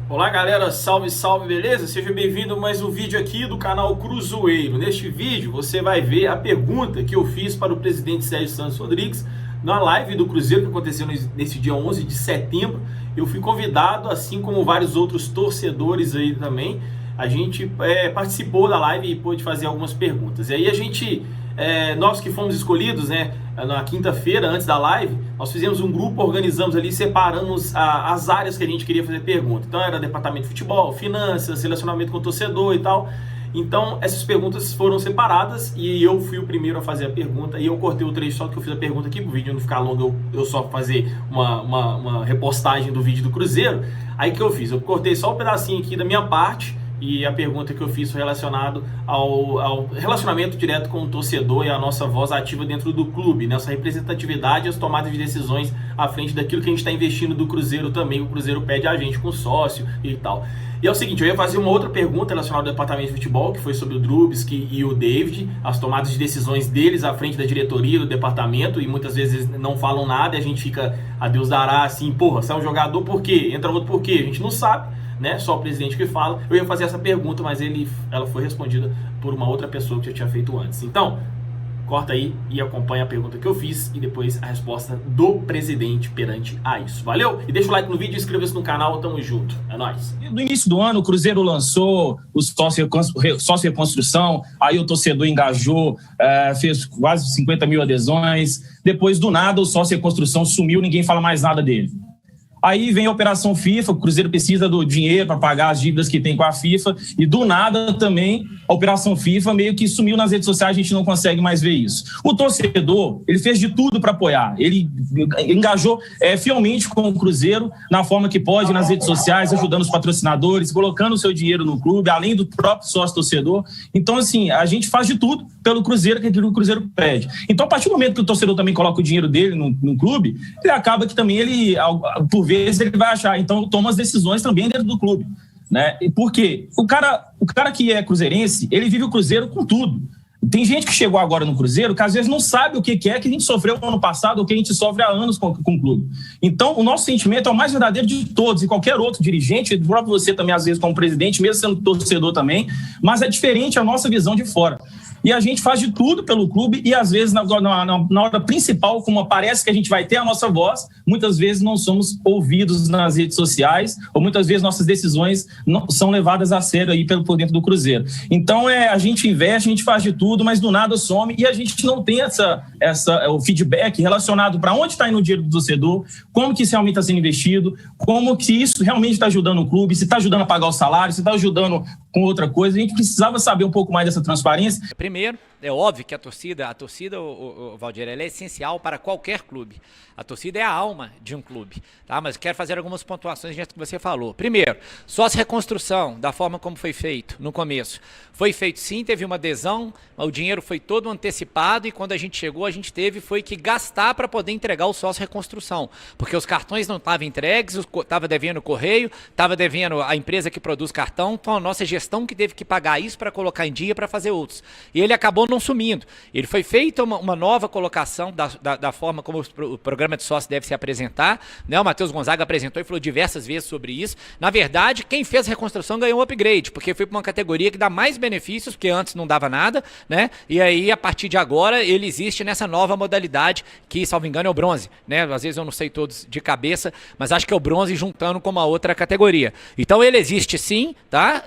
Olá galera, salve salve, beleza? Seja bem-vindo a mais um vídeo aqui do canal Cruzoeiro. Neste vídeo você vai ver a pergunta que eu fiz para o presidente Sérgio Santos Rodrigues na live do Cruzeiro que aconteceu nesse dia 11 de setembro. Eu fui convidado, assim como vários outros torcedores aí também. A gente participou da live e pôde fazer algumas perguntas. E aí nós que fomos escolhidos, né, na quinta-feira, antes da live, nós fizemos um grupo, organizamos ali, separamos as áreas que a gente queria fazer pergunta. Então era departamento de futebol, finanças, relacionamento com o torcedor e tal. Então essas perguntas foram separadas e eu fui o primeiro a fazer a pergunta. E eu cortei o trecho só que eu fiz a pergunta aqui, para o vídeo não ficar longo, eu só fazer uma repostagem do vídeo do Cruzeiro. Aí que eu fiz? Eu cortei só um pedacinho aqui da minha parte. E a pergunta que eu fiz foi relacionado ao relacionamento direto com o torcedor e a nossa voz ativa dentro do clube, nossa representatividade e as tomadas de decisões à frente daquilo que a gente está investindo do Cruzeiro também. O Cruzeiro pede a gente com sócio e tal. E é o seguinte, eu ia fazer uma outra pergunta relacionada ao departamento de futebol, que foi sobre o Drubsky e o David, as tomadas de decisões deles à frente da diretoria do departamento, e muitas vezes não falam nada e a gente fica, a Deus dará, assim, porra, sai um jogador por quê? Entra outro por quê? A gente não sabe. Né? Só o presidente que fala. Eu ia fazer essa pergunta, mas ela foi respondida por uma outra pessoa que já tinha feito antes. Então, corta aí e acompanha a pergunta que eu fiz e depois a resposta do presidente perante a isso. Valeu? E deixa o like no vídeo e inscreva-se no canal. Tamo junto. É nóis. No início do ano, o Cruzeiro lançou o sócio reconstrução, aí o torcedor engajou, fez quase 50 mil adesões. Depois, do nada, o sócio reconstrução sumiu, ninguém fala mais nada dele. Aí vem a Operação FIFA, o Cruzeiro precisa do dinheiro para pagar as dívidas que tem com a FIFA, e do nada também a Operação FIFA meio que sumiu nas redes sociais, a gente não consegue mais ver isso. O torcedor, ele fez de tudo para apoiar, ele engajou fielmente com o Cruzeiro na forma que pode nas redes sociais, ajudando os patrocinadores, colocando o seu dinheiro no clube, além do próprio sócio-torcedor. Então, assim, a gente faz de tudo pelo Cruzeiro, que é aquilo que o Cruzeiro pede. Então, a partir do momento que o torcedor também coloca o dinheiro dele no clube, ele acaba que também ele, por vezes, ele vai achar, então toma as decisões também dentro do clube, né? E por quê? O cara que é cruzeirense, ele vive o Cruzeiro com tudo. Tem gente que chegou agora no Cruzeiro que às vezes não sabe o que é que a gente sofreu no ano passado ou que a gente sofre há anos com o clube. Então, o nosso sentimento é o mais verdadeiro de todos, e qualquer outro dirigente, próprio você também, às vezes, como presidente, mesmo sendo torcedor também, mas é diferente a nossa visão de fora. E a gente faz de tudo pelo clube e, às vezes, na hora principal, como parece que a gente vai ter a nossa voz, muitas vezes não somos ouvidos nas redes sociais ou muitas vezes nossas decisões não são levadas a sério aí por dentro do Cruzeiro. Então, a gente investe, a gente faz de tudo, mas do nada some e a gente não tem o feedback relacionado para onde está indo o dinheiro do torcedor, como que isso realmente está sendo investido, como que isso realmente está ajudando o clube, se está ajudando a pagar o salário, se está ajudando com outra coisa. A gente precisava saber um pouco mais dessa transparência. Primeiro, é óbvio que a torcida, o Valdir, ela é essencial para qualquer clube. A torcida é a alma de um clube, tá? Mas quero fazer algumas pontuações diante do que você falou. Primeiro, sócio-reconstrução, da forma como foi feito no começo. Foi feito sim, teve uma adesão, o dinheiro foi todo antecipado e quando a gente chegou, a gente foi que gastar para poder entregar o sócio-reconstrução. Porque os cartões não estavam entregues, estava devendo o correio, estava devendo a empresa que produz cartão, então a nossa gestão que teve que pagar isso para colocar em dia para fazer outros. E ele acabou não sumindo. Ele foi feita uma nova colocação da forma como o programa de sócio deve se apresentar, né? O Matheus Gonzaga apresentou e falou diversas vezes sobre isso. Na verdade, quem fez a reconstrução ganhou um upgrade, porque foi para uma categoria que dá mais benefícios, porque antes não dava nada, né? E aí, a partir de agora, ele existe nessa nova modalidade, que, salvo engano, é o bronze, né? Às vezes eu não sei todos de cabeça, mas acho que é o bronze juntando com uma outra categoria. Então, ele existe sim, tá?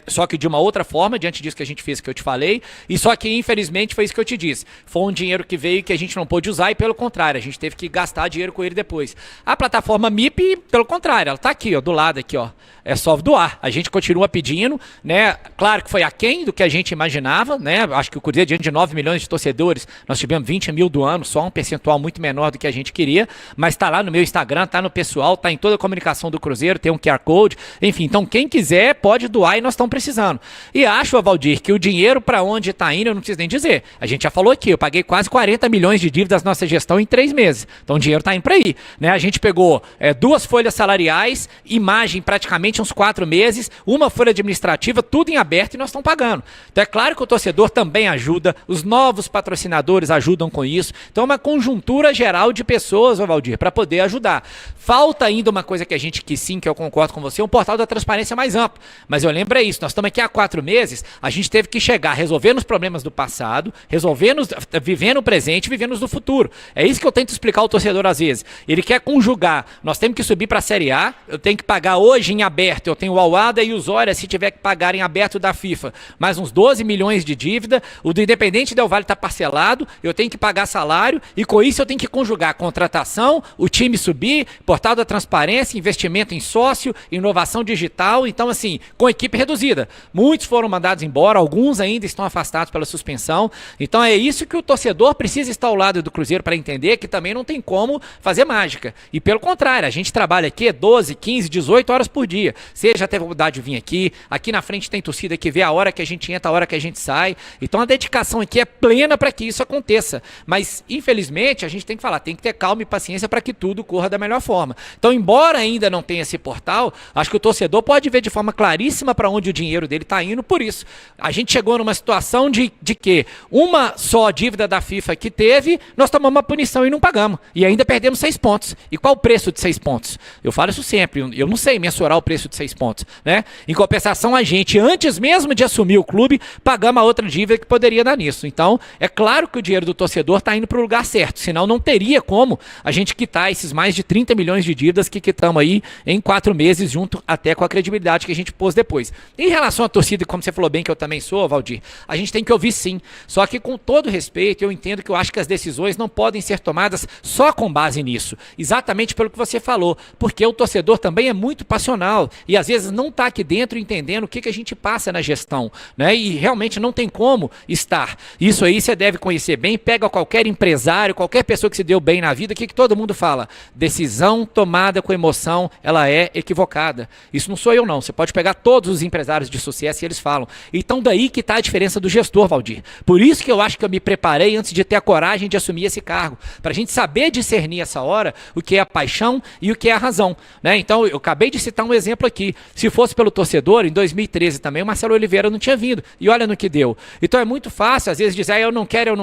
Só que de uma outra forma, diante disso que a gente fez, que eu te falei, e só que, infelizmente, foi isso que eu te disse. Foi um dinheiro que veio que a gente não pôde usar e, pelo contrário, a gente teve que gastar dinheiro com ele depois. A plataforma MIP, pelo contrário, ela tá aqui, ó, do lado aqui, ó. É só doar. A gente continua pedindo, né? Claro que foi aquém do que a gente imaginava, né? Acho que o Cruzeiro, diante de 9 milhões de torcedores, nós tivemos 20 mil do ano, só um percentual muito menor do que a gente queria, mas tá lá no meu Instagram, tá no pessoal, tá em toda a comunicação do Cruzeiro, tem um QR Code, enfim, então quem quiser pode doar e nós estamos precisando. E acho, Valdir, que o dinheiro para onde tá indo, eu não preciso nem dizer. A gente já falou aqui, eu paguei quase 40 milhões de dívidas da nossa gestão em 3 meses. Então o dinheiro tá indo para aí, né? A gente pegou 2 folhas salariais, imagem praticamente uns 4 meses, uma folha administrativa, tudo em aberto e nós estamos pagando. Então é claro que o torcedor também ajuda, os novos patrocinadores ajudam com isso. Então é uma conjuntura geral de pessoas, Valdir, para poder ajudar. Falta ainda uma coisa que a gente quis sim, que eu concordo com você, um portal da transparência mais amplo. Mas eu lembro isso, nós estamos aqui há 4 meses, a gente teve que chegar resolvendo os problemas do passado, vivendo o presente, vivendo os do futuro. É isso que eu tento explicar ao torcedor às vezes. Ele quer conjugar, nós temos que subir para a Série A, eu tenho que pagar hoje em aberto, eu tenho o Al-Wahda e o Zória, se tiver que pagar em aberto da FIFA, mais uns 12 milhões de dívida, o do Independente Del Valle está parcelado, eu tenho que pagar salário e com isso eu tenho que conjugar contratação, o time subir, portal da transparência, investimento em sócio, inovação digital, então assim, com equipe reduzida. Muitos foram mandados embora, alguns ainda estão afastados pela suspensão, então é isso que o torcedor precisa estar ao lado do Cruzeiro para entender que também não tem como fazer mágica. E pelo contrário, a gente trabalha aqui 12, 15, 18 horas por dia. Você já teve a oportunidade de vir aqui na frente tem torcida que vê a hora que a gente entra, a hora que a gente sai. Então a dedicação aqui é plena para que isso aconteça. Mas, infelizmente, a gente tem que falar, tem que ter calma e paciência para que tudo corra da melhor forma. Então, embora ainda não tenha esse portal, acho que o torcedor pode ver de forma claríssima para onde o dinheiro dele está indo. Por isso, a gente chegou numa situação de que uma só dívida da FIFA que teve, nós tomamos uma punição e não pagamos. E ainda perdemos 6 pontos. E qual o preço de 6 pontos? Eu falo isso sempre, eu não sei mensurar o preço de 6 pontos, né? Em compensação, a gente, antes mesmo de assumir o clube, pagamos a outra dívida que poderia dar nisso. Então, é claro que o dinheiro do torcedor está indo para o lugar certo, senão não teria como a gente quitar esses mais de 30 milhões de dívidas que quitamos aí em 4 meses, junto até com a credibilidade que a gente pôs depois. Em relação à torcida, como você falou bem que eu também sou, Valdir, a gente tem que ouvir sim, só que com todo respeito, eu entendo que eu acho que as decisões não podem ser tomadas só com base nisso, exatamente pelo que você falou, porque o torcedor também é muito passional e às vezes não está aqui dentro entendendo o que a gente passa na gestão, né? E realmente não tem como estar. Isso aí você deve conhecer bem, pega qualquer empresário, qualquer pessoa que se deu bem na vida, o que todo mundo fala? Decisão tomada com emoção, ela é equivocada. Isso não sou eu não, você pode pegar todos os empresários de sucesso e eles falam. Então daí que está a diferença do gestor, Valdir. Por isso que eu acho que eu me preparei antes de ter a coragem de assumir esse cargo, para a gente saber discernir essa hora o que é a paixão e o que é a razão, né? Então eu acabei de citar um exemplo aqui, se fosse pelo torcedor, em 2013 também o Marcelo Oliveira não tinha vindo, e olha no que deu. Então é muito fácil às vezes dizer, eu não quero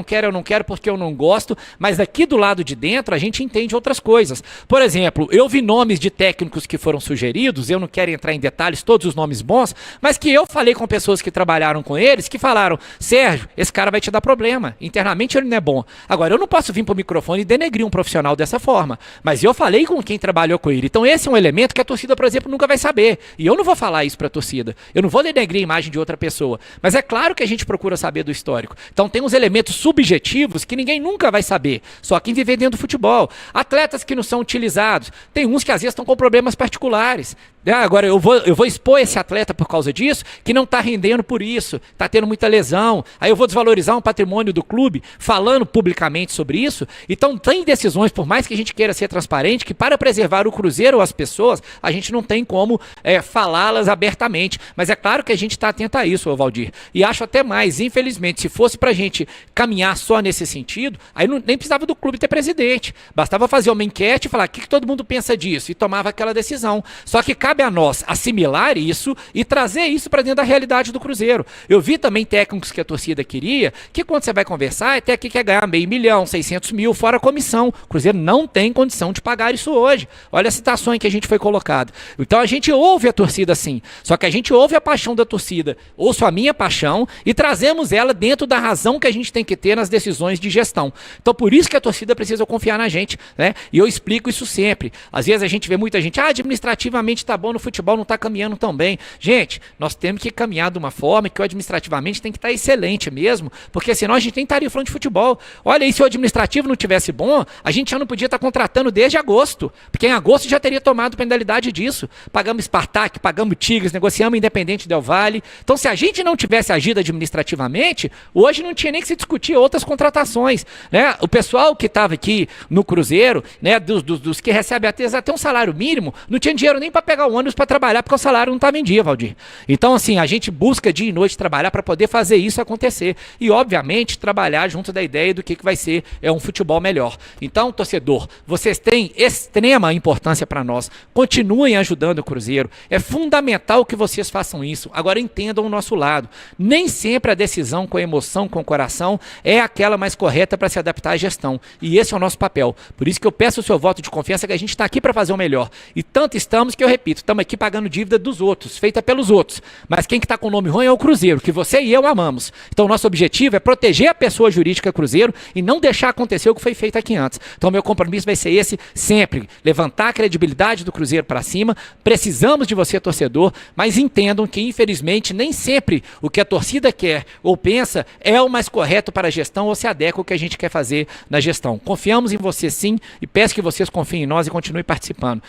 porque eu não gosto, mas aqui do lado de dentro a gente entende outras coisas. Por exemplo, eu vi nomes de técnicos que foram sugeridos, eu não quero entrar em detalhes, todos os nomes bons, mas que eu falei com pessoas que trabalharam com eles, que falaram, Sérgio, esse cara vai te dar problema, internamente ele não é bom. Agora, eu não posso vir para o microfone e denegrir um profissional dessa forma, mas eu falei com quem trabalhou com ele. Então esse é um elemento que a torcida, por exemplo, nunca vai saber, e eu não vou falar isso para a torcida, eu não vou denegrir a imagem de outra pessoa, mas é claro que a gente procura saber do histórico. Então tem uns elementos subjetivos que ninguém nunca vai saber, só quem vive dentro do futebol. Atletas que não são utilizados, tem uns que às vezes estão com problemas particulares. Agora eu vou expor esse atleta por causa disso, que não está rendendo por isso, está tendo muita lesão, aí eu vou desvalorizar um patrimônio do clube falando publicamente sobre isso. Então tem decisões, por mais que a gente queira ser transparente, que para preservar o Cruzeiro ou as pessoas, a gente não tem como falá-las abertamente, mas é claro que a gente está atento a isso, Valdir, e acho até mais, infelizmente, se fosse para a gente caminhar só nesse sentido, aí nem precisava do clube ter presidente, bastava fazer uma enquete e falar o que todo mundo pensa disso, e tomava aquela decisão. Só que cabe a nós assimilar isso e trazer isso para dentro da realidade do Cruzeiro. Eu vi também técnicos que a torcida queria, que quando você vai conversar, até que quer ganhar 500 mil, 600 mil, fora a comissão. O Cruzeiro não tem condição de pagar isso hoje. Olha as citações que a gente foi colocado. Então a gente ouve a torcida sim, só que a gente ouve a paixão da torcida, ouço a minha paixão e trazemos ela dentro da razão que a gente tem que ter nas decisões de gestão. Então por isso que a torcida precisa confiar na gente, né? E eu explico isso sempre. Às vezes a gente vê muita gente, administrativamente tá bom, no futebol não está caminhando tão bem. Gente, nós temos que caminhar de uma forma que o administrativamente tem que estar excelente mesmo, porque senão a gente nem estaria falando de futebol. Olha aí, se o administrativo não tivesse bom, a gente já não podia estar contratando desde agosto, porque em agosto já teria tomado penalidade disso. Pagamos Spartak, pagamos Tigres, negociamos Independente Del Valle. Então se a gente não tivesse agido administrativamente, hoje não tinha nem que se discutir outras contratações, né? O pessoal que estava aqui no Cruzeiro, né, dos que recebem até um salário mínimo, não tinha dinheiro nem para pegar o ônibus para trabalhar, porque o salário não estava em dia, Valdir. Então, assim, a gente busca dia e noite trabalhar para poder fazer isso acontecer. E, obviamente, trabalhar junto da ideia do que vai ser um futebol melhor. Então, torcedor, vocês têm extrema importância para nós. Continuem ajudando o Cruzeiro. É fundamental que vocês façam isso. Agora, entendam o nosso lado. Nem sempre a decisão com emoção, com o coração, é aquela mais correta para se adaptar à gestão. E esse é o nosso papel. Por isso que eu peço o seu voto de confiança, que a gente está aqui para fazer o melhor. E tanto estamos que, eu repito, estamos aqui pagando dívida dos outros, feita pelos outros. Mas quem que está com o nome ruim é o Cruzeiro, que você e eu amamos. Então, nosso objetivo é proteger a pessoa jurídica Cruzeiro e não deixar acontecer o que foi feito aqui antes. Então, meu compromisso vai ser esse sempre, levantar a credibilidade do Cruzeiro para cima. Precisamos de você, torcedor, mas entendam que, infelizmente, nem sempre o que a torcida quer ou pensa é o mais correto para a gestão ou se adequa ao que a gente quer fazer na gestão. Confiamos em você sim e peço que vocês confiem em nós e continuem participando.